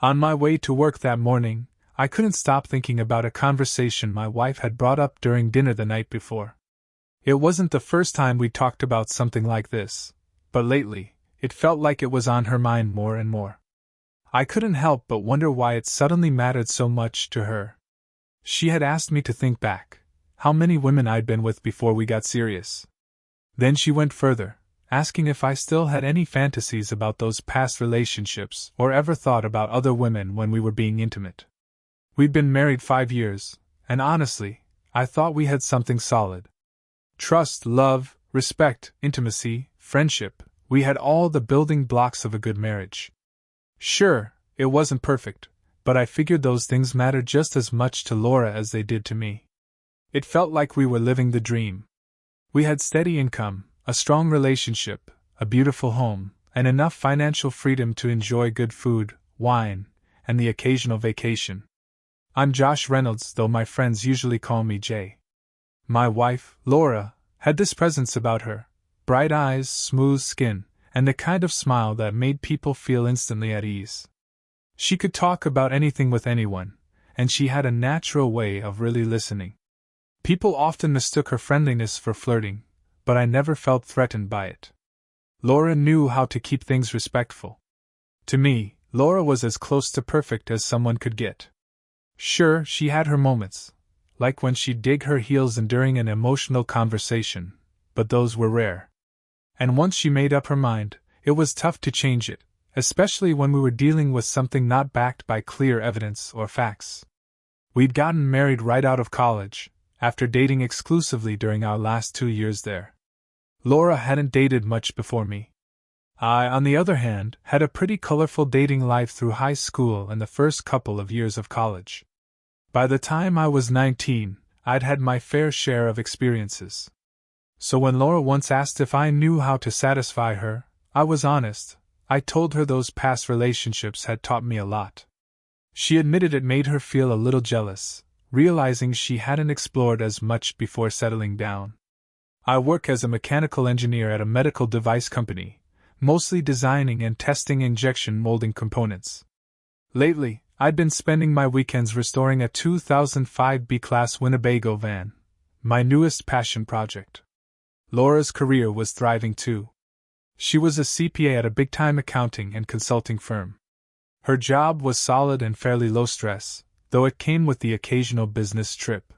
On my way to work that morning, I couldn't stop thinking about a conversation my wife had brought up during dinner the night before. It wasn't the first time we'd talked about something like this, but lately, it felt like it was on her mind more and more. I couldn't help but wonder why it suddenly mattered so much to her. She had asked me to think back, how many women I'd been with before we got serious. Then she went further, asking if I still had any fantasies about those past relationships or ever thought about other women when we were being intimate. We'd been married 5 years, and honestly, I thought we had something solid. Trust, love, respect, intimacy, friendship, we had all the building blocks of a good marriage. Sure, it wasn't perfect, but I figured those things mattered just as much to Laura as they did to me. It felt like we were living the dream. We had steady income, a strong relationship, a beautiful home, and enough financial freedom to enjoy good food, wine, and the occasional vacation. I'm Josh Reynolds, though my friends usually call me Jay. My wife, Laura, had this presence about her, bright eyes, smooth skin, and the kind of smile that made people feel instantly at ease. She could talk about anything with anyone, and she had a natural way of really listening. People often mistook her friendliness for flirting, but I never felt threatened by it. Laura knew how to keep things respectful. To me, Laura was as close to perfect as someone could get. Sure, she had her moments, like when she'd dig her heels in during an emotional conversation, but those were rare. And once she made up her mind, it was tough to change it, especially when we were dealing with something not backed by clear evidence or facts. We'd gotten married right out of college, after dating exclusively during our last 2 years there. Laura hadn't dated much before me. I, on the other hand, had a pretty colorful dating life through high school and the first couple of years of college. By the time I was 19, I'd had my fair share of experiences. So when Laura once asked if I knew how to satisfy her, I was honest. I told her those past relationships had taught me a lot. She admitted it made her feel a little jealous, realizing she hadn't explored as much before settling down. I work as a mechanical engineer at a medical device company, mostly designing and testing injection molding components. Lately, I'd been spending my weekends restoring a 2005 B-Class Winnebago van, my newest passion project. Laura's career was thriving too. She was a CPA at a big-time accounting and consulting firm. Her job was solid and fairly low stress, though it came with the occasional business trip.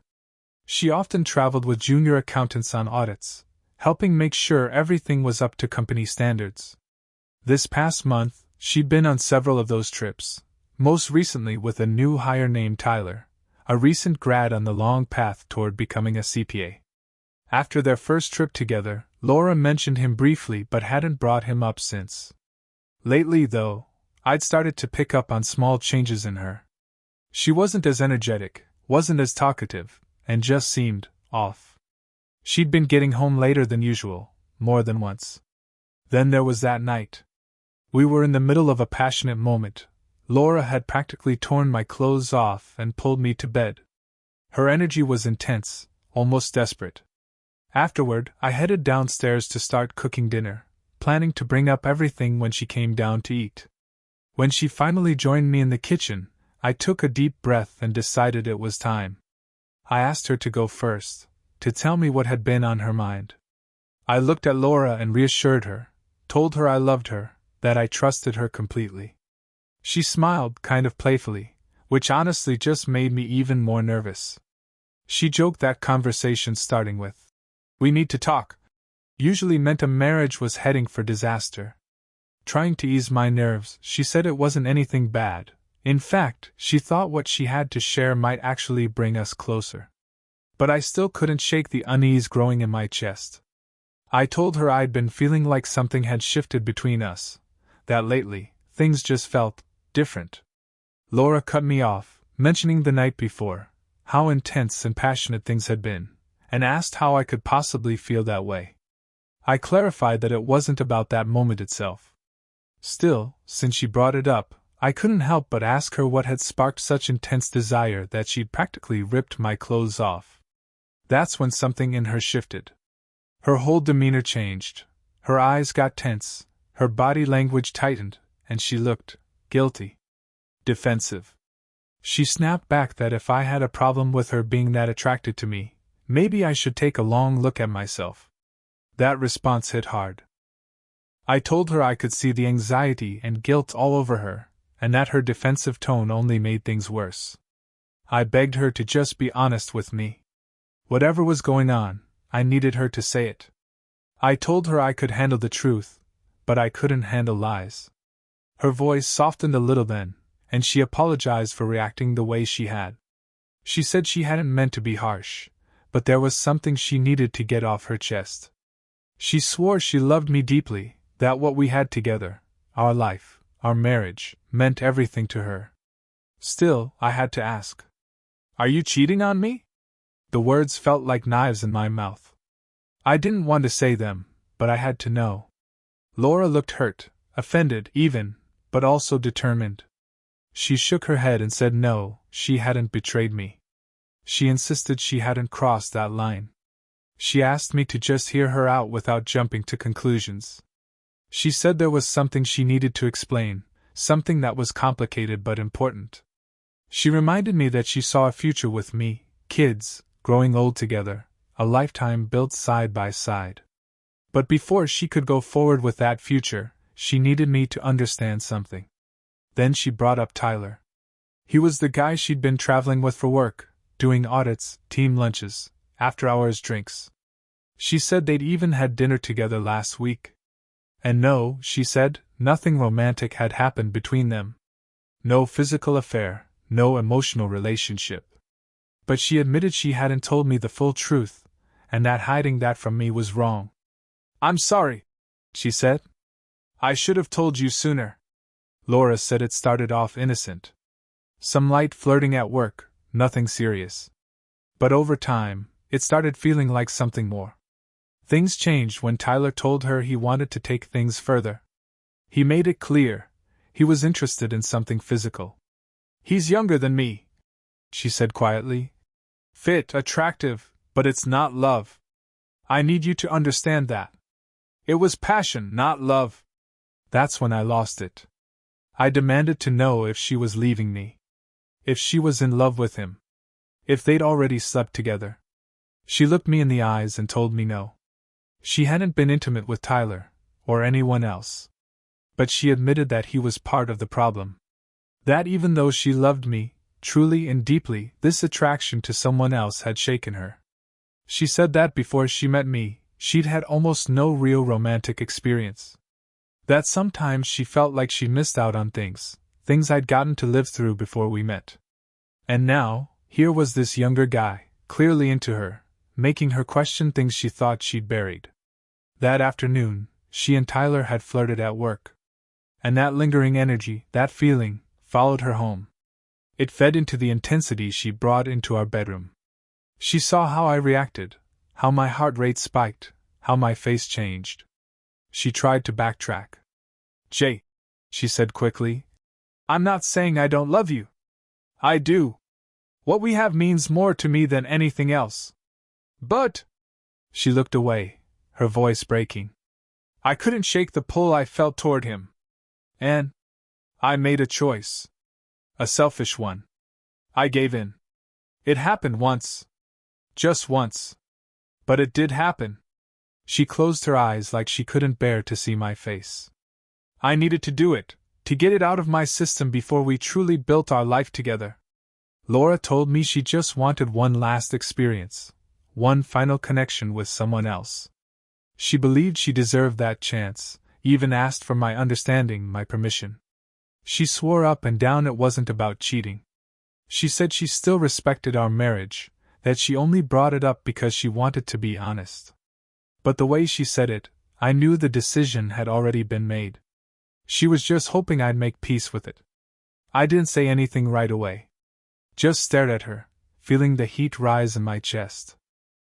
She often traveled with junior accountants on audits, helping make sure everything was up to company standards. This past month, she'd been on several of those trips, most recently with a new hire named Tyler, a recent grad on the long path toward becoming a CPA. After their first trip together, Laura mentioned him briefly but hadn't brought him up since. Lately, though, I'd started to pick up on small changes in her. She wasn't as energetic, wasn't as talkative, and just seemed off. She'd been getting home later than usual, more than once. Then there was that night. We were in the middle of a passionate moment. Laura had practically torn my clothes off and pulled me to bed. Her energy was intense, almost desperate. Afterward, I headed downstairs to start cooking dinner, planning to bring up everything when she came down to eat. When she finally joined me in the kitchen, I took a deep breath and decided it was time. I asked her to go first, to tell me what had been on her mind. I looked at Laura and reassured her, told her I loved her, that I trusted her completely. She smiled, kind of playfully, which honestly just made me even more nervous. She joked that conversation starting with, "We need to talk," usually meant a marriage was heading for disaster. Trying to ease my nerves, she said it wasn't anything bad. In fact, she thought what she had to share might actually bring us closer. But I still couldn't shake the unease growing in my chest. I told her I'd been feeling like something had shifted between us, that lately, things just felt different. Laura cut me off, mentioning the night before, how intense and passionate things had been, and asked how I could possibly feel that way. I clarified that it wasn't about that moment itself. Still, since she brought it up, I couldn't help but ask her what had sparked such intense desire that she'd practically ripped my clothes off. That's when something in her shifted. Her whole demeanor changed. Her eyes got tense, her body language tightened, and she looked guilty. defensive. She snapped back that if I had a problem with her being that attracted to me, maybe I should take a long look at myself. That response hit hard. I told her I could see the anxiety and guilt all over her, and that her defensive tone only made things worse. I begged her to just be honest with me. Whatever was going on, I needed her to say it. I told her I could handle the truth, but I couldn't handle lies. Her voice softened a little then, and she apologized for reacting the way she had. She said she hadn't meant to be harsh, but there was something she needed to get off her chest. She swore she loved me deeply, that what we had together, our life, our marriage, meant everything to her. Still, I had to ask, "Are you cheating on me?" The words felt like knives in my mouth. I didn't want to say them, but I had to know. Laura looked hurt, offended even, but also determined. She shook her head and said no, she hadn't betrayed me. She insisted she hadn't crossed that line. She asked me to just hear her out without jumping to conclusions. She said there was something she needed to explain, something that was complicated but important. She reminded me that she saw a future with me, kids, growing old together, a lifetime built side by side. But before she could go forward with that future, she needed me to understand something. Then she brought up Tyler. He was the guy she'd been traveling with for work, doing audits, team lunches, after-hours drinks. She said they'd even had dinner together last week. And no, she said, nothing romantic had happened between them. No physical affair, no emotional relationship. But she admitted she hadn't told me the full truth, and that hiding that from me was wrong. "I'm sorry," she said. "I should have told you sooner." Laura said it started off innocent. Some light flirting at work, nothing serious. But over time, it started feeling like something more. Things changed when Tyler told her he wanted to take things further. He made it clear, he was interested in something physical. "He's younger than me," she said quietly. "Fit, attractive, but it's not love. I need you to understand that. It was passion, not love." That's when I lost it. I demanded to know if she was leaving me. If she was in love with him. If they'd already slept together. She looked me in the eyes and told me no. She hadn't been intimate with Tyler, or anyone else. But she admitted that he was part of the problem. That even though she loved me, truly and deeply, this attraction to someone else had shaken her. She said that before she met me, she'd had almost no real romantic experience. That sometimes she felt like she missed out on things I'd gotten to live through before we met. And now, here was this younger guy, clearly into her, making her question things she thought she'd buried. That afternoon, she and Tyler had flirted at work. And that lingering energy, that feeling, followed her home. It fed into the intensity she brought into our bedroom. She saw how I reacted, how my heart rate spiked, how my face changed. She tried to backtrack. "Jay," she said quickly, "I'm not saying I don't love you. I do. What we have means more to me than anything else. But," she looked away, her voice breaking, "I couldn't shake the pull I felt toward him. And I made a choice. A selfish one. I gave in. It happened once. Just once. But it did happen." She closed her eyes like she couldn't bear to see my face. "I needed to do it, to get it out of my system before we truly built our life together." Laura told me she just wanted one last experience, one final connection with someone else. She believed she deserved that chance, even asked for my understanding, my permission. She swore up and down it wasn't about cheating. She said she still respected our marriage, that she only brought it up because she wanted to be honest. But the way she said it, I knew the decision had already been made. She was just hoping I'd make peace with it. I didn't say anything right away. Just stared at her, feeling the heat rise in my chest.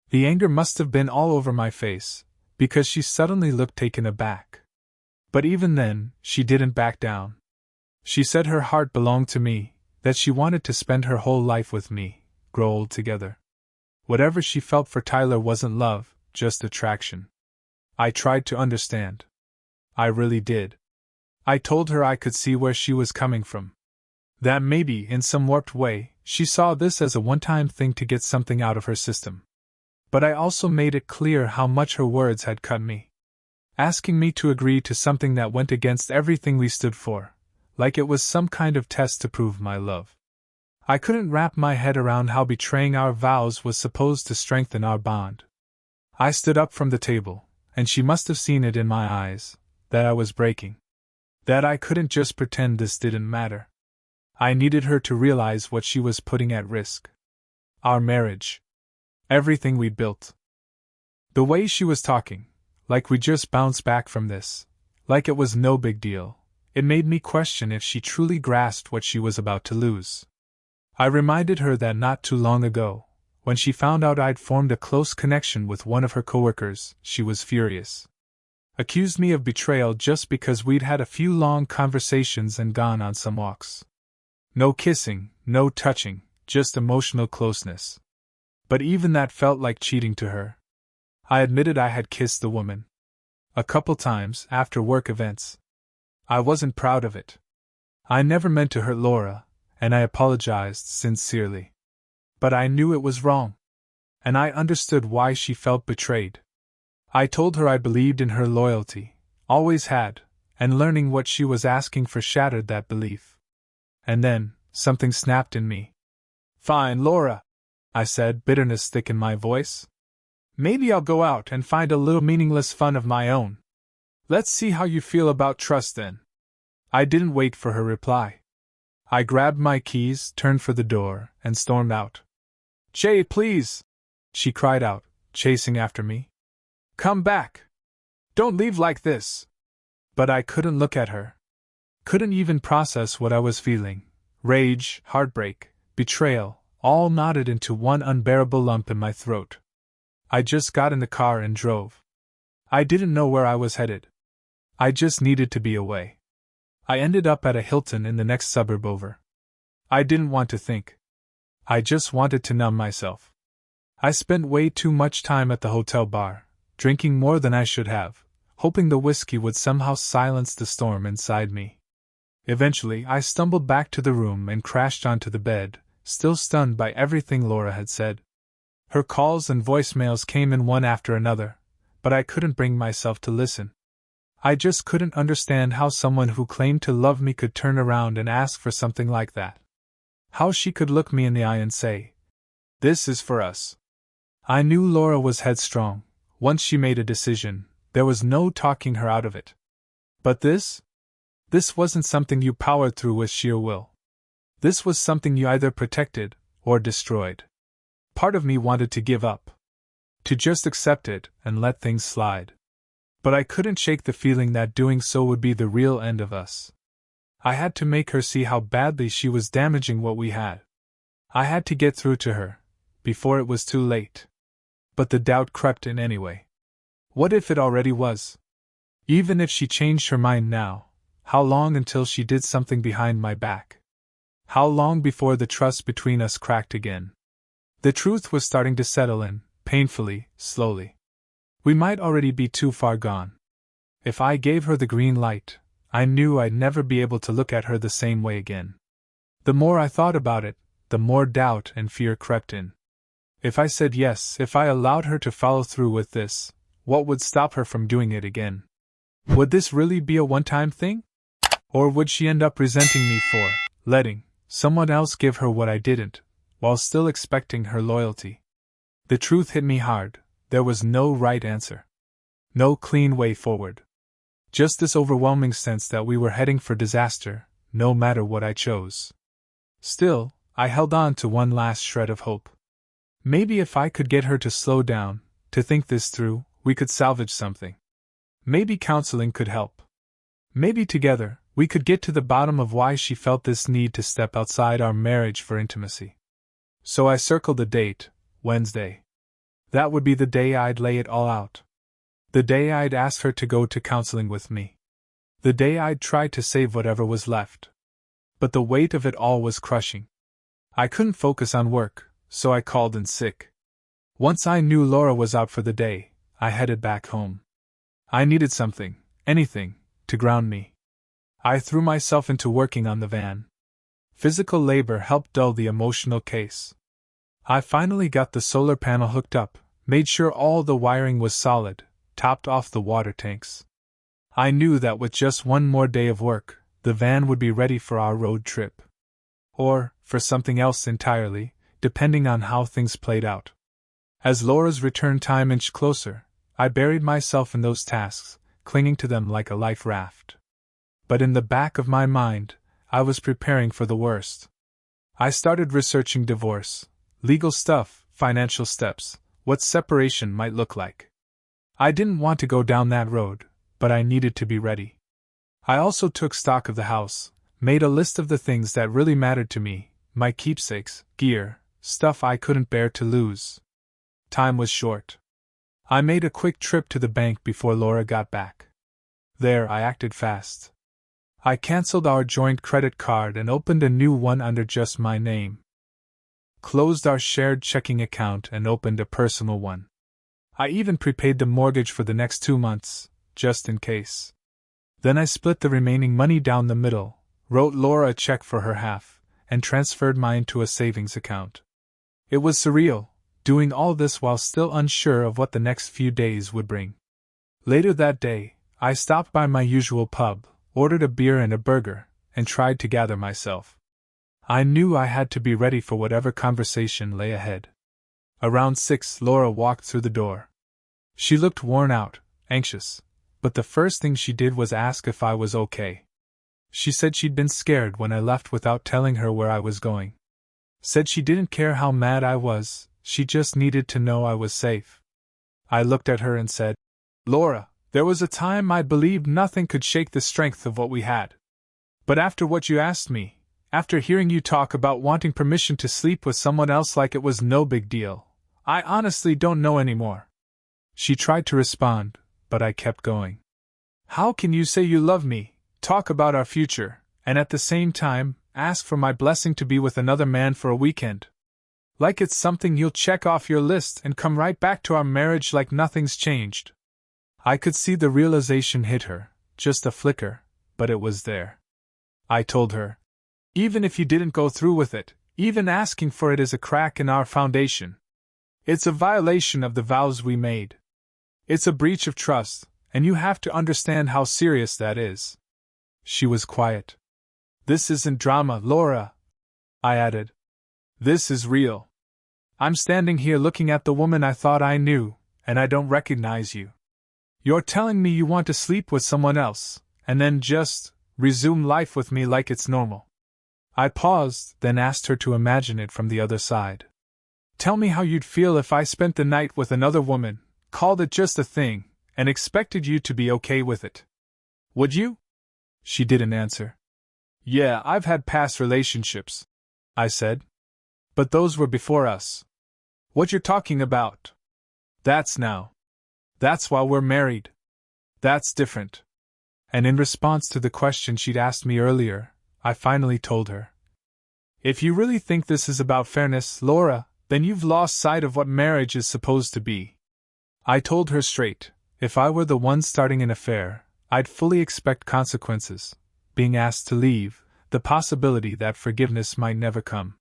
The anger must have been all over my face, because she suddenly looked taken aback. But even then, she didn't back down. She said her heart belonged to me, that she wanted to spend her whole life with me, grow old together. Whatever she felt for Tyler wasn't love, just attraction. I tried to understand. I really did. I told her I could see where she was coming from. That maybe, in some warped way, she saw this as a one-time thing to get something out of her system. But I also made it clear how much her words had cut me. Asking me to agree to something that went against everything we stood for, like it was some kind of test to prove my love. I couldn't wrap my head around how betraying our vows was supposed to strengthen our bond. I stood up from the table, and she must have seen it in my eyes, that I was breaking. That I couldn't just pretend this didn't matter. I needed her to realize what she was putting at risk. Our marriage. Everything we built. The way she was talking, like we just bounced back from this, like it was no big deal, it made me question if she truly grasped what she was about to lose. I reminded her that not too long ago, when she found out I'd formed a close connection with one of her coworkers, she was furious. Accused me of betrayal just because we'd had a few long conversations and gone on some walks. No kissing, no touching, just emotional closeness. But even that felt like cheating to her. I admitted I had kissed the woman. A couple times, after work events. I wasn't proud of it. I never meant to hurt Laura, and I apologized sincerely. But I knew it was wrong. And I understood why she felt betrayed. I told her I believed in her loyalty, always had, and learning what she was asking for shattered that belief. And then, something snapped in me. "Fine, Laura," I said, bitterness thick in my voice. "Maybe I'll go out and find a little meaningless fun of my own. Let's see how you feel about trust then." I didn't wait for her reply. I grabbed my keys, turned for the door, and stormed out. "Jay, please!" she cried out, chasing after me. "Come back! Don't leave like this!" But I couldn't look at her. Couldn't even process what I was feeling. Rage, heartbreak, betrayal, all knotted into one unbearable lump in my throat. I just got in the car and drove. I didn't know where I was headed. I just needed to be away. I ended up at a Hilton in the next suburb over. I didn't want to think. I just wanted to numb myself. I spent way too much time at the hotel bar, drinking more than I should have, hoping the whiskey would somehow silence the storm inside me. Eventually, I stumbled back to the room and crashed onto the bed, still stunned by everything Laura had said. Her calls and voicemails came in one after another, but I couldn't bring myself to listen. I just couldn't understand how someone who claimed to love me could turn around and ask for something like that. How she could look me in the eye and say, "This is for us." I knew Laura was headstrong. Once she made a decision, there was no talking her out of it. But this wasn't something you powered through with sheer will. This was something you either protected or destroyed. Part of me wanted to give up. To just accept it and let things slide. But I couldn't shake the feeling that doing so would be the real end of us. I had to make her see how badly she was damaging what we had. I had to get through to her, before it was too late. But the doubt crept in anyway. What if it already was? Even if she changed her mind now, how long until she did something behind my back? How long before the trust between us cracked again? The truth was starting to settle in, painfully, slowly. We might already be too far gone. If I gave her the green light, I knew I'd never be able to look at her the same way again. The more I thought about it, the more doubt and fear crept in. If I said yes, if I allowed her to follow through with this, what would stop her from doing it again? Would this really be a one-time thing? Or would she end up resenting me for letting someone else give her what I didn't, while still expecting her loyalty? The truth hit me hard. There was no right answer. No clean way forward. Just this overwhelming sense that we were heading for disaster, no matter what I chose. Still, I held on to one last shred of hope. Maybe if I could get her to slow down, to think this through, we could salvage something. Maybe counseling could help. Maybe together, we could get to the bottom of why she felt this need to step outside our marriage for intimacy. So I circled the date, Wednesday. That would be the day I'd lay it all out. The day I'd ask her to go to counseling with me. The day I'd try to save whatever was left. But the weight of it all was crushing. I couldn't focus on work, so I called in sick. Once I knew Laura was out for the day, I headed back home. I needed something, anything, to ground me. I threw myself into working on the van. Physical labor helped dull the emotional case. I finally got the solar panel hooked up, made sure all the wiring was solid, topped off the water tanks. I knew that with just one more day of work, the van would be ready for our road trip. Or, for something else entirely, depending on how things played out. As Laura's return time inched closer, I buried myself in those tasks, clinging to them like a life raft. But in the back of my mind, I was preparing for the worst. I started researching divorce, legal stuff, financial steps, what separation might look like. I didn't want to go down that road, but I needed to be ready. I also took stock of the house, made a list of the things that really mattered to me, my keepsakes, gear, stuff I couldn't bear to lose. Time was short. I made a quick trip to the bank before Laura got back. There, I acted fast. I canceled our joint credit card and opened a new one under just my name. Closed our shared checking account and opened a personal one. I even prepaid the mortgage for the next 2 months, just in case. Then I split the remaining money down the middle, wrote Laura a check for her half, and transferred mine to a savings account. It was surreal, doing all this while still unsure of what the next few days would bring. Later that day, I stopped by my usual pub, ordered a beer and a burger, and tried to gather myself. I knew I had to be ready for whatever conversation lay ahead. Around 6, Laura walked through the door. She looked worn out, anxious, but the first thing she did was ask if I was okay. She said she'd been scared when I left without telling her where I was going. Said she didn't care how mad I was, she just needed to know I was safe. I looked at her and said, "Laura, there was a time I believed nothing could shake the strength of what we had. But after what you asked me, after hearing you talk about wanting permission to sleep with someone else like it was no big deal, I honestly don't know anymore." She tried to respond, but I kept going. "How can you say you love me, talk about our future, and at the same time, ask for my blessing to be with another man for a weekend? Like it's something you'll check off your list and come right back to our marriage like nothing's changed." I could see the realization hit her, just a flicker, but it was there. I told her, "Even if you didn't go through with it, even asking for it is a crack in our foundation. It's a violation of the vows we made. It's a breach of trust, and you have to understand how serious that is." She was quiet. "This isn't drama, Laura," I added. "This is real. I'm standing here looking at the woman I thought I knew, and I don't recognize you. You're telling me you want to sleep with someone else, and then just resume life with me like it's normal." I paused, then asked her to imagine it from the other side. "Tell me how you'd feel if I spent the night with another woman, called it just a thing, and expected you to be okay with it. Would you?" She didn't answer. "Yeah, I've had past relationships," I said. "But those were before us. What you're talking about, that's now. That's while we're married. That's different." And in response to the question she'd asked me earlier, I finally told her, "If you really think this is about fairness, Laura, then you've lost sight of what marriage is supposed to be." I told her straight, if I were the one starting an affair, I'd fully expect consequences, being asked to leave, the possibility that forgiveness might never come.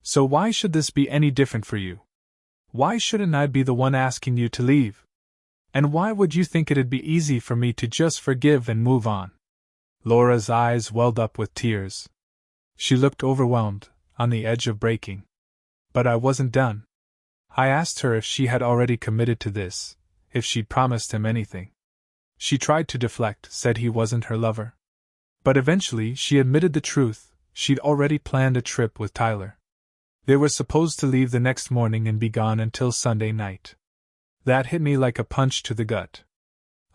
So why should this be any different for you? Why shouldn't I be the one asking you to leave? And why would you think it'd be easy for me to just forgive and move on?" Laura's eyes welled up with tears. She looked overwhelmed, on the edge of breaking. But I wasn't done. I asked her if she had already committed to this, if she'd promised him anything. She tried to deflect, said he wasn't her lover. But eventually she admitted the truth, she'd already planned a trip with Tyler. They were supposed to leave the next morning and be gone until Sunday night. That hit me like a punch to the gut.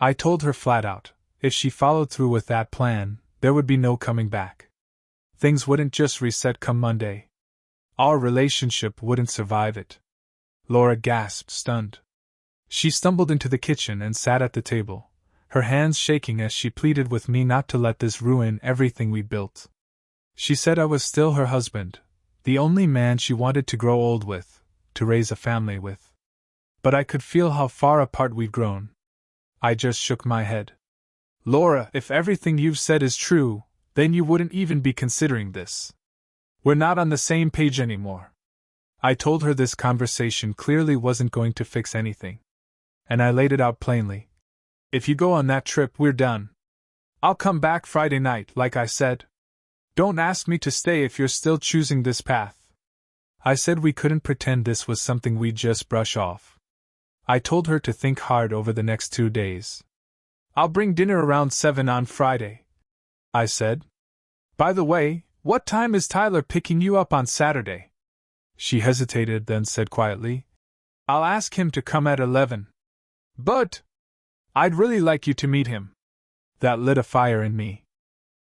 I told her flat out, if she followed through with that plan, there would be no coming back. Things wouldn't just reset come Monday. Our relationship wouldn't survive it. Laura gasped, stunned. She stumbled into the kitchen and sat at the table, her hands shaking as she pleaded with me not to let this ruin everything we built. She said I was still her husband, the only man she wanted to grow old with, to raise a family with. But I could feel how far apart we'd grown. I just shook my head. "Laura, if everything you've said is true, then you wouldn't even be considering this. We're not on the same page anymore. I told her this conversation clearly wasn't going to fix anything. And I laid it out plainly. If you go on that trip, we're done. I'll come back Friday night, like I said. Don't ask me to stay if you're still choosing this path. I said we couldn't pretend this was something we'd just brush off. I told her to think hard over the next 2 days. I'll bring dinner around 7 on Friday, I said. By the way, what time is Tyler picking you up on Saturday? She hesitated, then said quietly, I'll ask him to come at 11. But I'd really like you to meet him. That lit a fire in me.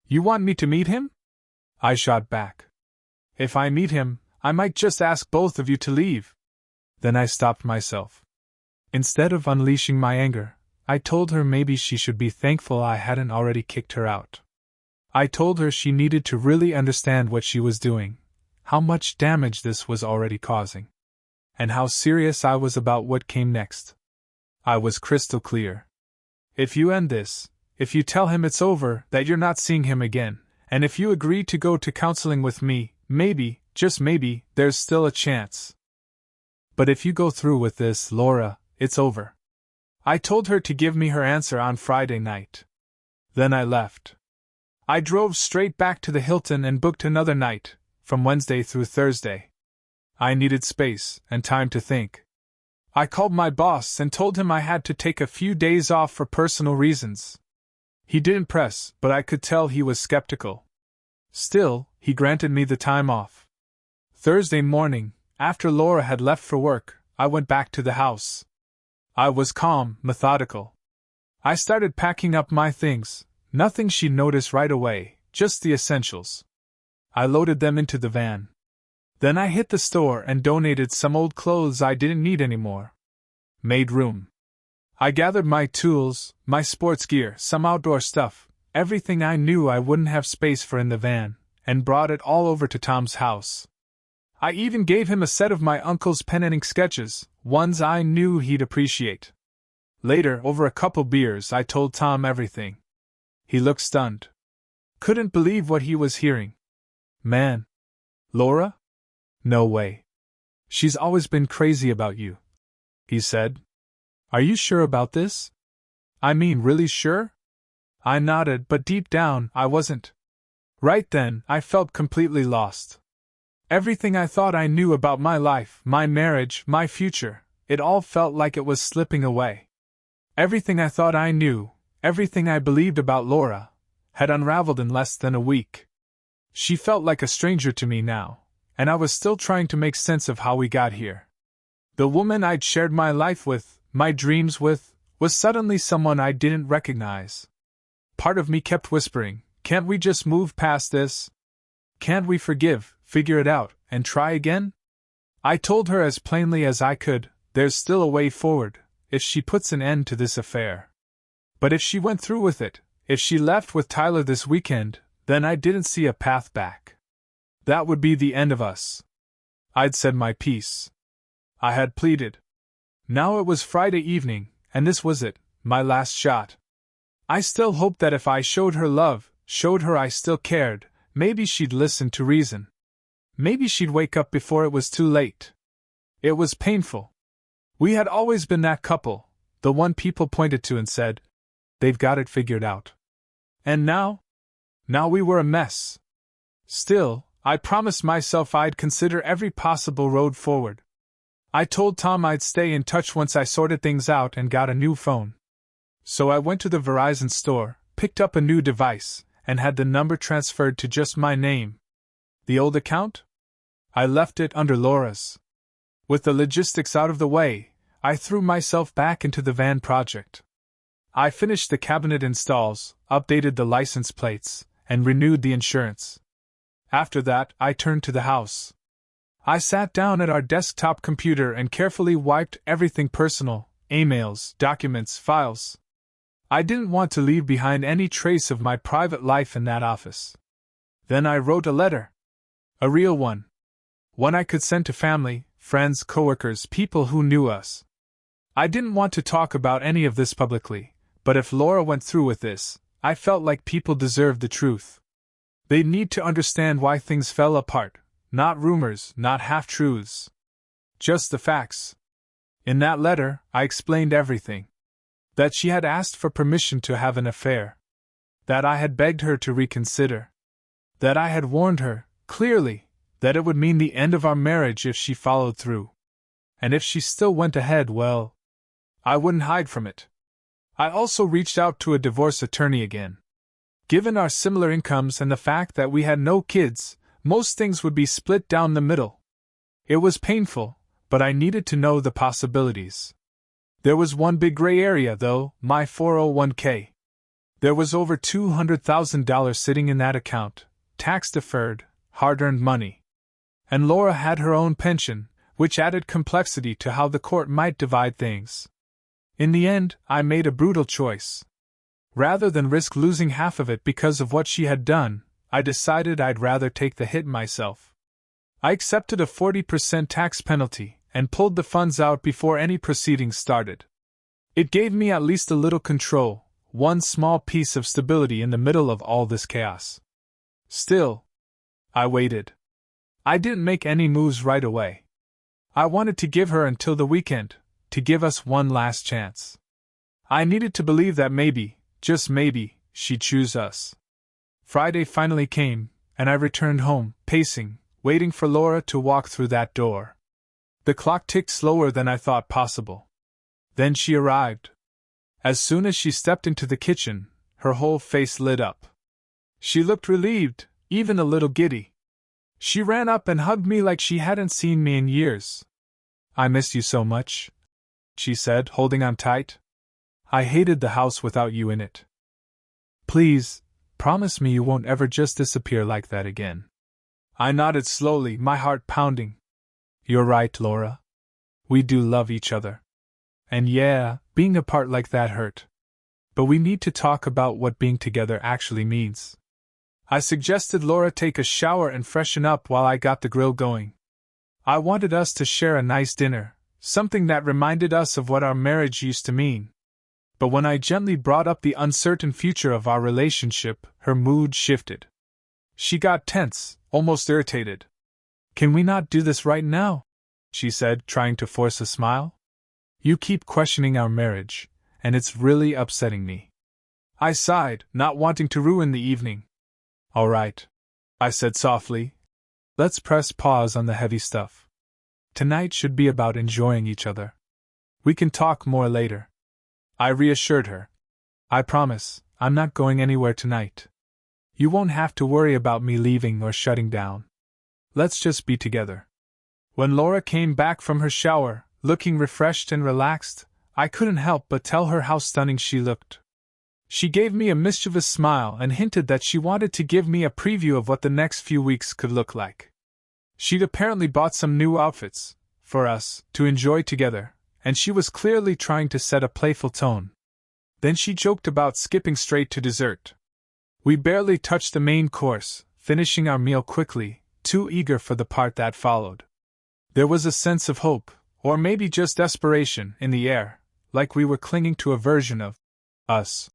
You want me to meet him? I shot back. If I meet him, I might just ask both of you to leave. Then I stopped myself. Instead of unleashing my anger, I told her maybe she should be thankful I hadn't already kicked her out. I told her she needed to really understand what she was doing, how much damage this was already causing, and how serious I was about what came next. I was crystal clear. If you end this, if you tell him it's over, that you're not seeing him again, and if you agree to go to counseling with me, maybe, just maybe, there's still a chance. But if you go through with this, Laura, it's over. I told her to give me her answer on Friday night. Then I left. I drove straight back to the Hilton and booked another night, from Wednesday through Thursday. I needed space and time to think. I called my boss and told him I had to take a few days off for personal reasons. He didn't press, but I could tell he was skeptical. Still, he granted me the time off. Thursday morning, after Laura had left for work, I went back to the house. I was calm, methodical. I started packing up my things, nothing she'd notice right away, just the essentials. I loaded them into the van. Then I hit the store and donated some old clothes I didn't need anymore. Made room. I gathered my tools, my sports gear, some outdoor stuff, everything I knew I wouldn't have space for in the van, and brought it all over to Tom's house. I even gave him a set of my uncle's pen and ink sketches, ones I knew he'd appreciate. Later, over a couple beers, I told Tom everything. He looked stunned. Couldn't believe what he was hearing. Man. Laura? No way. She's always been crazy about you, he said. Are you sure about this? I mean, really sure? I nodded, but deep down, I wasn't. Right then, I felt completely lost. Everything I thought I knew about my life, my marriage, my future, it all felt like it was slipping away. Everything I thought I knew, everything I believed about Laura, had unraveled in less than a week. She felt like a stranger to me now, and I was still trying to make sense of how we got here. The woman I'd shared my life with, my dreams with, was suddenly someone I didn't recognize. Part of me kept whispering, can't we just move past this? Can't we forgive, figure it out, and try again? I told her as plainly as I could, there's still a way forward, if she puts an end to this affair. But if she went through with it, if she left with Tyler this weekend, then I didn't see a path back. That would be the end of us. I'd said my piece. I had pleaded. Now it was Friday evening, and this was it, my last shot. I still hoped that if I showed her love, showed her I still cared, maybe she'd listen to reason. Maybe she'd wake up before it was too late. It was painful. We had always been that couple, the one people pointed to and said, they've got it figured out. And now? Now we were a mess. Still, I promised myself I'd consider every possible road forward. I told Tom I'd stay in touch once I sorted things out and got a new phone. So I went to the Verizon store, picked up a new device, and had the number transferred to just my name. The old account? I left it under Laura's. With the logistics out of the way, I threw myself back into the van project. I finished the cabinet installs, updated the license plates, and renewed the insurance. After that, I turned to the house. I sat down at our desktop computer and carefully wiped everything personal, emails, documents, files. I didn't want to leave behind any trace of my private life in that office. Then I wrote a letter. A real one. One I could send to family, friends, coworkers, people who knew us. I didn't want to talk about any of this publicly, but if Laura went through with this, I felt like people deserved the truth. They'd need to understand why things fell apart, Not rumors, not half-truths. Just the facts. In that letter, I explained everything. That she had asked for permission to have an affair. That I had begged her to reconsider. That I had warned her, clearly, that it would mean the end of our marriage if she followed through. And if she still went ahead, well, I wouldn't hide from it. I also reached out to a divorce attorney again. Given our similar incomes and the fact that we had no kids, most things would be split down the middle. It was painful, but I needed to know the possibilities. There was one big gray area, though, my 401k. There was over $200,000 sitting in that account, tax-deferred, hard-earned money. And Laura had her own pension, which added complexity to how the court might divide things. In the end, I made a brutal choice. Rather than risk losing half of it because of what she had done, I decided I'd rather take the hit myself. I accepted a 40% tax penalty and pulled the funds out before any proceedings started. It gave me at least a little control, one small piece of stability in the middle of all this chaos. Still, I waited. I didn't make any moves right away. I wanted to give her until the weekend, to give us one last chance. I needed to believe that maybe, just maybe, she'd choose us. Friday finally came, and I returned home, pacing, waiting for Laura to walk through that door. The clock ticked slower than I thought possible. Then she arrived. As soon as she stepped into the kitchen, her whole face lit up. She looked relieved, even a little giddy. She ran up and hugged me like she hadn't seen me in years. "I missed you so much," she said, holding on tight. "I hated the house without you in it. Please, promise me you won't ever just disappear like that again." I nodded slowly, my heart pounding. "You're right, Laura. We do love each other. And yeah, being apart like that hurt. But we need to talk about what being together actually means." I suggested Laura take a shower and freshen up while I got the grill going. I wanted us to share a nice dinner, something that reminded us of what our marriage used to mean. But when I gently brought up the uncertain future of our relationship, her mood shifted. She got tense, almost irritated. "Can we not do this right now?" she said, trying to force a smile. "You keep questioning our marriage, and it's really upsetting me." I sighed, not wanting to ruin the evening. "All right," I said softly. "Let's press pause on the heavy stuff. Tonight should be about enjoying each other. We can talk more later." I reassured her. "I promise, I'm not going anywhere tonight. You won't have to worry about me leaving or shutting down. Let's just be together." When Laura came back from her shower, looking refreshed and relaxed, I couldn't help but tell her how stunning she looked. She gave me a mischievous smile and hinted that she wanted to give me a preview of what the next few weeks could look like. She'd apparently bought some new outfits, for us, to enjoy together, and she was clearly trying to set a playful tone. Then she joked about skipping straight to dessert. We barely touched the main course, finishing our meal quickly, too eager for the part that followed. There was a sense of hope, or maybe just desperation, in the air, like we were clinging to a version of us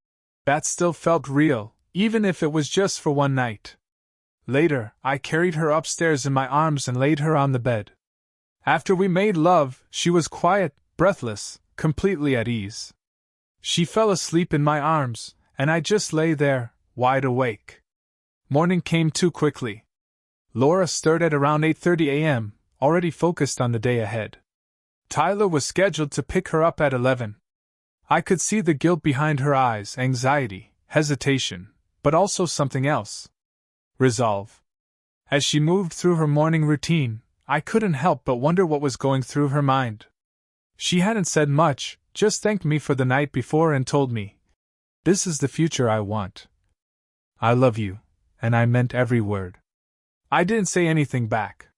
that still felt real, even if it was just for one night. Later, I carried her upstairs in my arms and laid her on the bed. After we made love, she was quiet, breathless, completely at ease. She fell asleep in my arms, and I just lay there, wide awake. Morning came too quickly. Laura stirred at around 8:30 a.m., already focused on the day ahead. Tyler was scheduled to pick her up at 11. I could see the guilt behind her eyes, anxiety, hesitation, but also something else. Resolve. As she moved through her morning routine, I couldn't help but wonder what was going through her mind. She hadn't said much, just thanked me for the night before and told me, "This is the future I want. I love you," and I meant every word. I didn't say anything back.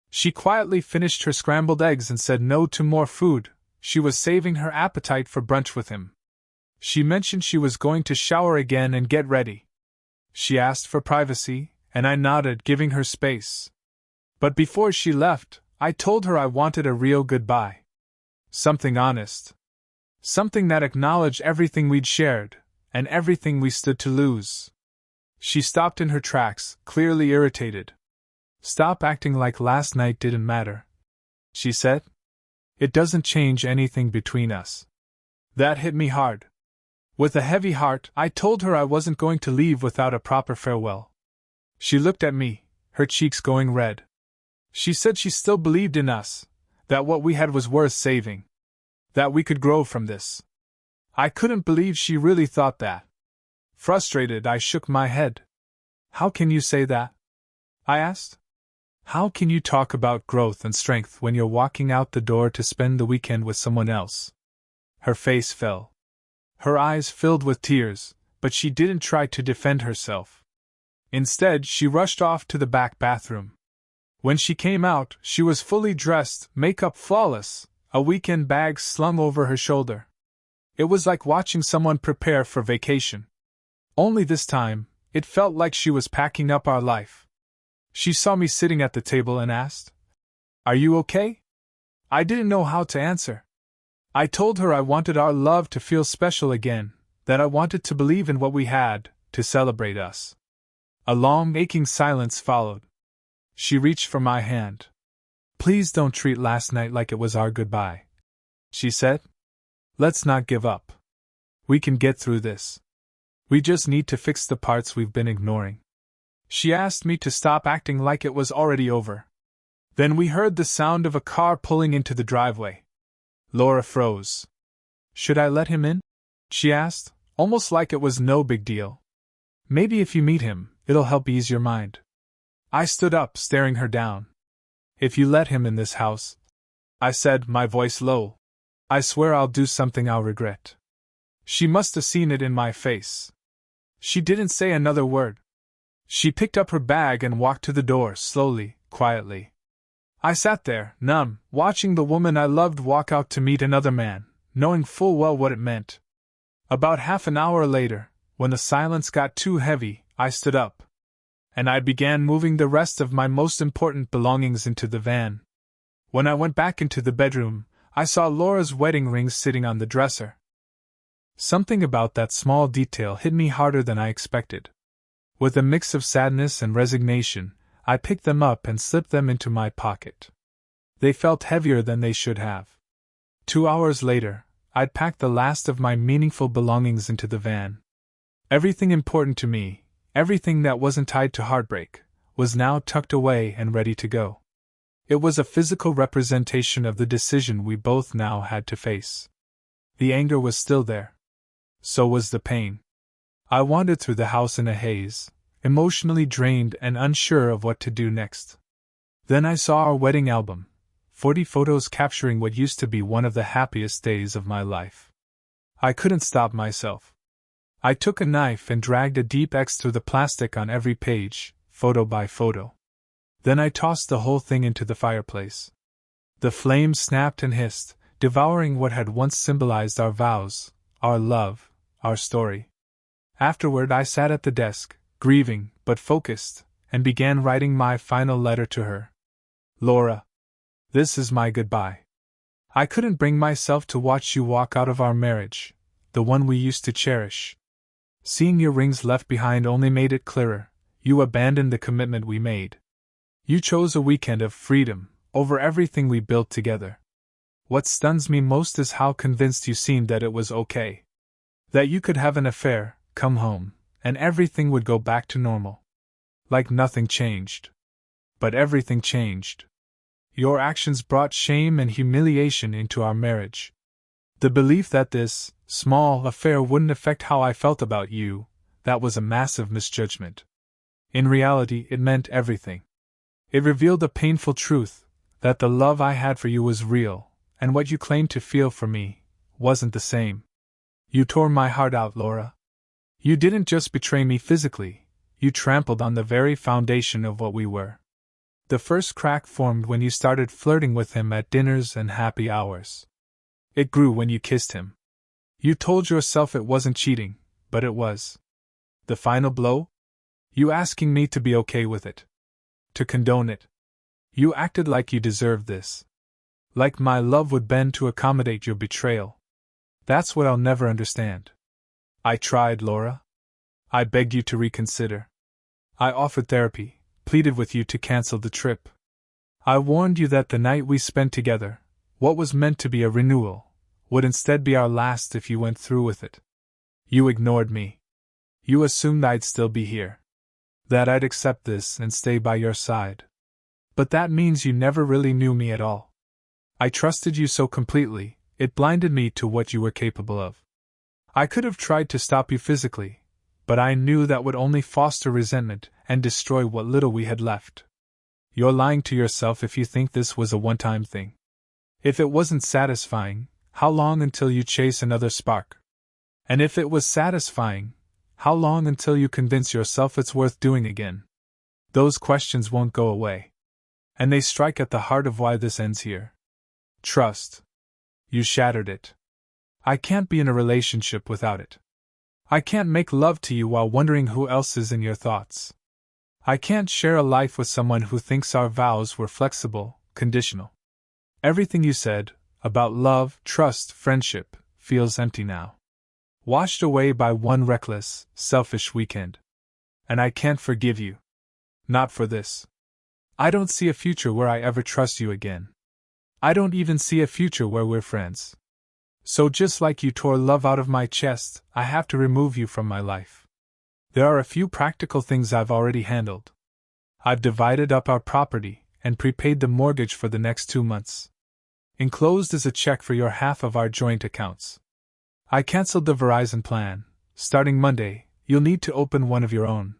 She quietly finished her scrambled eggs and said no to more food. She was saving her appetite for brunch with him. She mentioned she was going to shower again and get ready. She asked for privacy, and I nodded, giving her space. But before she left, I told her I wanted a real goodbye. Something honest. Something that acknowledged everything we'd shared, and everything we stood to lose. She stopped in her tracks, clearly irritated. Stop acting like last night didn't matter, she said. It doesn't change anything between us. That hit me hard. With a heavy heart, I told her I wasn't going to leave without a proper farewell. She looked at me, her cheeks going red. She said she still believed in us, that what we had was worth saving, that we could grow from this. I couldn't believe she really thought that. Frustrated, I shook my head. How can you say that? I asked. How can you talk about growth and strength when you're walking out the door to spend the weekend with someone else? Her face fell. Her eyes filled with tears, but she didn't try to defend herself. Instead, she rushed off to the back bathroom. When she came out, she was fully dressed, makeup flawless, a weekend bag slung over her shoulder. It was like watching someone prepare for vacation. Only this time, it felt like she was packing up our life. She saw me sitting at the table and asked, "Are you okay?" I didn't know how to answer. I told her I wanted our love to feel special again, that I wanted to believe in what we had, to celebrate us. A long, aching silence followed. She reached for my hand. "Please don't treat last night like it was our goodbye," she said. "Let's not give up. We can get through this. We just need to fix the parts we've been ignoring." She asked me to stop acting like it was already over. Then we heard the sound of a car pulling into the driveway. Laura froze. "Should I let him in?" she asked, almost like it was no big deal. "Maybe if you meet him, it'll help ease your mind." I stood up, staring her down. "If you let him in this house," I said, my voice low, "I swear I'll do something I'll regret." She must have seen it in my face. She didn't say another word. She picked up her bag and walked to the door, slowly, quietly. I sat there, numb, watching the woman I loved walk out to meet another man, knowing full well what it meant. About half an hour later, when the silence got too heavy, I stood up. And I began moving the rest of my most important belongings into the van. When I went back into the bedroom, I saw Laura's wedding rings sitting on the dresser. Something about that small detail hit me harder than I expected. With a mix of sadness and resignation, I picked them up and slipped them into my pocket. They felt heavier than they should have. 2 hours later, I'd packed the last of my meaningful belongings into the van. Everything important to me, everything that wasn't tied to heartbreak, was now tucked away and ready to go. It was a physical representation of the decision we both now had to face. The anger was still there. So was the pain. I wandered through the house in a haze, emotionally drained and unsure of what to do next. Then I saw our wedding album, 40 photos capturing what used to be one of the happiest days of my life. I couldn't stop myself. I took a knife and dragged a deep X through the plastic on every page, photo by photo. Then I tossed the whole thing into the fireplace. The flames snapped and hissed, devouring what had once symbolized our vows, our love, our story. Afterward, I sat at the desk, grieving, but focused, and began writing my final letter to her. "Laura, this is my goodbye. I couldn't bring myself to watch you walk out of our marriage, the one we used to cherish. Seeing your rings left behind only made it clearer. You abandoned the commitment we made. You chose a weekend of freedom over everything we built together. What stuns me most is how convinced you seemed that it was okay. That you could have an affair, come home, and everything would go back to normal. Like nothing changed. But everything changed. Your actions brought shame and humiliation into our marriage. The belief that this small affair wouldn't affect how I felt about you, that was a massive misjudgment. In reality, it meant everything. It revealed a painful truth, that the love I had for you was real, and what you claimed to feel for me wasn't the same. You tore my heart out, Laura. You didn't just betray me physically, you trampled on the very foundation of what we were. The first crack formed when you started flirting with him at dinners and happy hours. It grew when you kissed him. You told yourself it wasn't cheating, but it was. The final blow? You asking me to be okay with it. To condone it. You acted like you deserved this. Like my love would bend to accommodate your betrayal. That's what I'll never understand. I tried, Laura. I begged you to reconsider. I offered therapy, pleaded with you to cancel the trip. I warned you that the night we spent together, what was meant to be a renewal, would instead be our last if you went through with it. You ignored me. You assumed I'd still be here. That I'd accept this and stay by your side. But that means you never really knew me at all. I trusted you so completely, it blinded me to what you were capable of. I could have tried to stop you physically, but I knew that would only foster resentment and destroy what little we had left. You're lying to yourself if you think this was a one-time thing. If it wasn't satisfying, how long until you chase another spark? And if it was satisfying, how long until you convince yourself it's worth doing again? Those questions won't go away. And they strike at the heart of why this ends here. Trust. You shattered it. I can't be in a relationship without it. I can't make love to you while wondering who else is in your thoughts. I can't share a life with someone who thinks our vows were flexible, conditional. Everything you said, about love, trust, friendship, feels empty now. Washed away by one reckless, selfish weekend. And I can't forgive you. Not for this. I don't see a future where I ever trust you again. I don't even see a future where we're friends. So just like you tore love out of my chest, I have to remove you from my life. There are a few practical things I've already handled. I've divided up our property and prepaid the mortgage for the next 2 months. Enclosed is a check for your half of our joint accounts. I canceled the Verizon plan. Starting Monday, you'll need to open one of your own.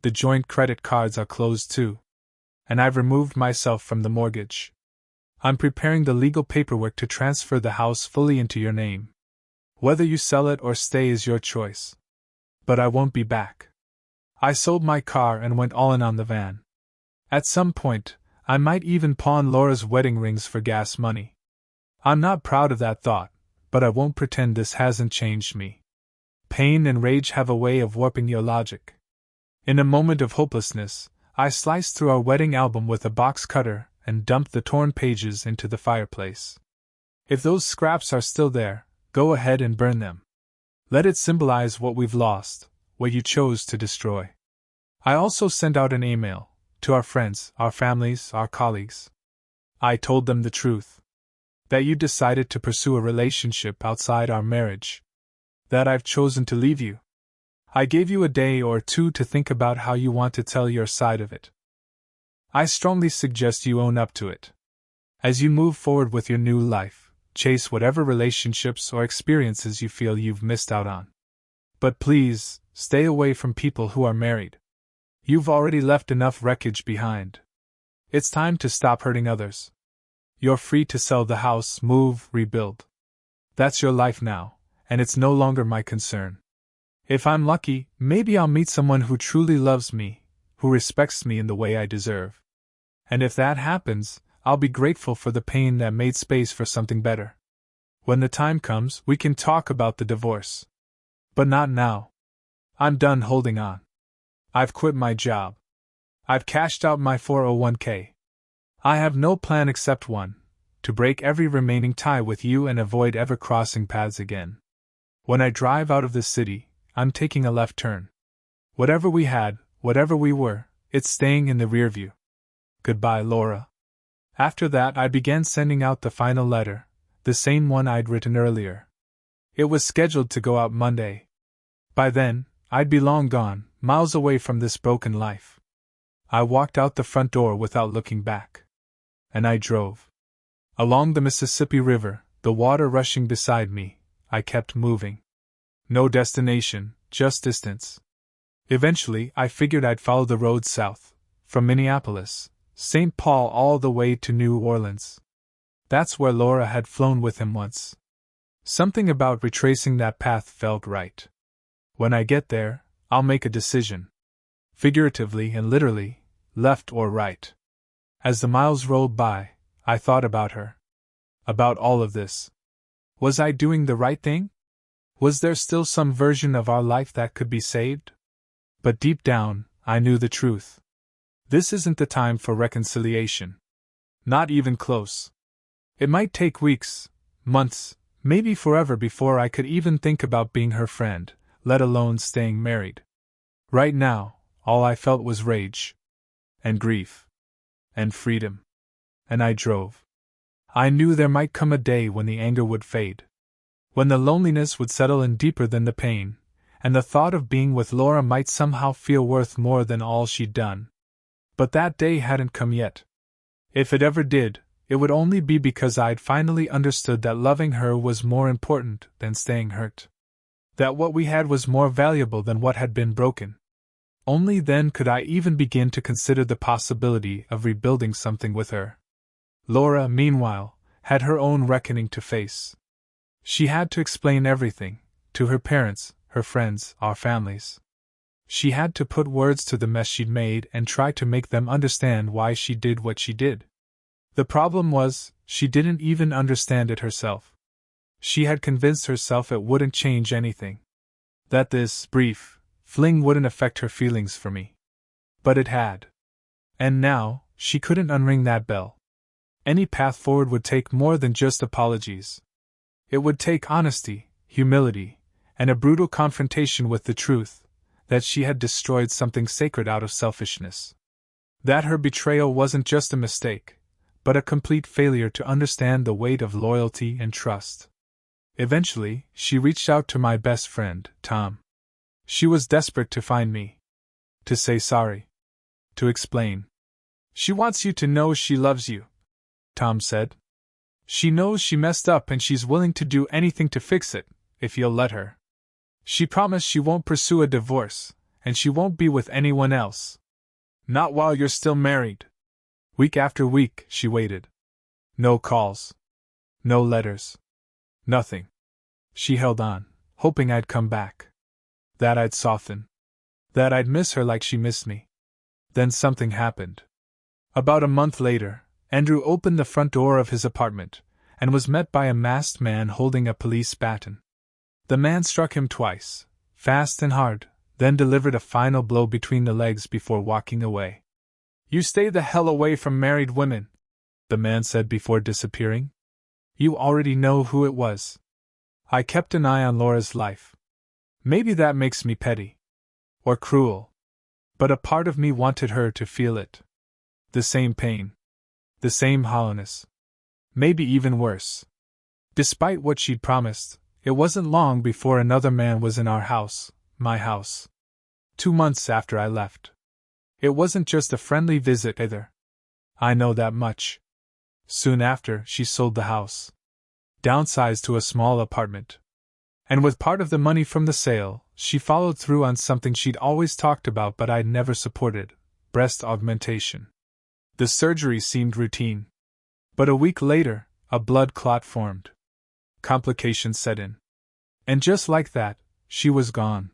The joint credit cards are closed too. And I've removed myself from the mortgage. I'm preparing the legal paperwork to transfer the house fully into your name. Whether you sell it or stay is your choice. But I won't be back. I sold my car and went all in on the van. At some point, I might even pawn Laura's wedding rings for gas money. I'm not proud of that thought, but I won't pretend this hasn't changed me. Pain and rage have a way of warping your logic. In a moment of hopelessness, I sliced through our wedding album with a box cutter and dumped the torn pages into the fireplace. If those scraps are still there, go ahead and burn them. Let it symbolize what we've lost, what you chose to destroy. I also sent out an email to our friends, our families, our colleagues. I told them the truth. That you decided to pursue a relationship outside our marriage. That I've chosen to leave you. I gave you a day or two to think about how you want to tell your side of it. I strongly suggest you own up to it. As you move forward with your new life, chase whatever relationships or experiences you feel you've missed out on. But please, stay away from people who are married. You've already left enough wreckage behind. It's time to stop hurting others. You're free to sell the house, move, rebuild. That's your life now, and it's no longer my concern. If I'm lucky, maybe I'll meet someone who truly loves me, who respects me in the way I deserve. And if that happens, I'll be grateful for the pain that made space for something better. When the time comes, we can talk about the divorce. But not now. I'm done holding on. I've quit my job. I've cashed out my 401k. I have no plan except one, to break every remaining tie with you and avoid ever crossing paths again. When I drive out of this city, I'm taking a left turn. Whatever we had, whatever we were, it's staying in the rear view. Goodbye, Laura. After that, I began sending out the final letter, the same one I'd written earlier. It was scheduled to go out Monday. By then, I'd be long gone, miles away from this broken life. I walked out the front door without looking back. And I drove. Along the Mississippi River, the water rushing beside me, I kept moving. No destination, just distance. Eventually, I figured I'd follow the road south, from Minneapolis, St. Paul all the way to New Orleans. That's where Laura had flown with him once. Something about retracing that path felt right. When I get there, I'll make a decision. Figuratively and literally, left or right. As the miles rolled by, I thought about her. About all of this. Was I doing the right thing? Was there still some version of our life that could be saved? But deep down, I knew the truth. This isn't the time for reconciliation. Not even close. It might take weeks, months, maybe forever before I could even think about being her friend, let alone staying married. Right now, all I felt was rage. and grief, and freedom. And I drove. I knew there might come a day when the anger would fade, when the loneliness would settle in deeper than the pain, and the thought of being with Laura might somehow feel worth more than all she'd done. But that day hadn't come yet. If it ever did, it would only be because I'd finally understood that loving her was more important than staying hurt. That what we had was more valuable than what had been broken. Only then could I even begin to consider the possibility of rebuilding something with her. Laura, meanwhile, had her own reckoning to face. She had to explain everything, to her parents, her friends, our families. She had to put words to the mess she'd made and try to make them understand why she did what she did. The problem was, she didn't even understand it herself. She had convinced herself it wouldn't change anything. That this brief fling wouldn't affect her feelings for me. But it had. And now, she couldn't unring that bell. Any path forward would take more than just apologies. It would take honesty, humility, and a brutal confrontation with the truth that she had destroyed something sacred out of selfishness. That her betrayal wasn't just a mistake, but a complete failure to understand the weight of loyalty and trust. Eventually, she reached out to my best friend, Tom. She was desperate to find me. To say sorry. To explain. She wants you to know she loves you, Tom said. She knows she messed up and she's willing to do anything to fix it, if you'll let her. She promised she won't pursue a divorce, and she won't be with anyone else. Not while you're still married. Week after week, she waited. No calls. No letters. Nothing. She held on, hoping I'd come back. That I'd soften. That I'd miss her like she missed me. Then something happened. About a month later, Andrew opened the front door of his apartment, and was met by a masked man holding a police baton. The man struck him twice, fast and hard, then delivered a final blow between the legs before walking away. You stay the hell away from married women, the man said before disappearing. You already know who it was. I kept an eye on Laura's life. Maybe that makes me petty. Or cruel. But a part of me wanted her to feel it. The same pain. The same hollowness. Maybe even worse. Despite what she'd promised, it wasn't long before another man was in our house, my house. 2 months after I left. It wasn't just a friendly visit either. I know that much. Soon after, she sold the house. Downsized to a small apartment. And with part of the money from the sale, she followed through on something she'd always talked about but I'd never supported: breast augmentation. The surgery seemed routine. But a week later, a blood clot formed. Complications set in. And just like that, she was gone.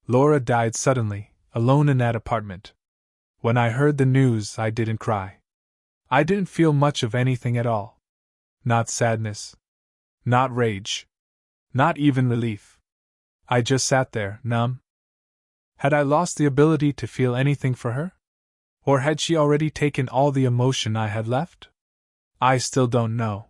Laura died suddenly, alone in that apartment. When I heard the news, I didn't cry. I didn't feel much of anything at all. Not sadness. Not rage. Not even relief. I just sat there, numb. Had I lost the ability to feel anything for her? Or had she already taken all the emotion I had left? I still don't know.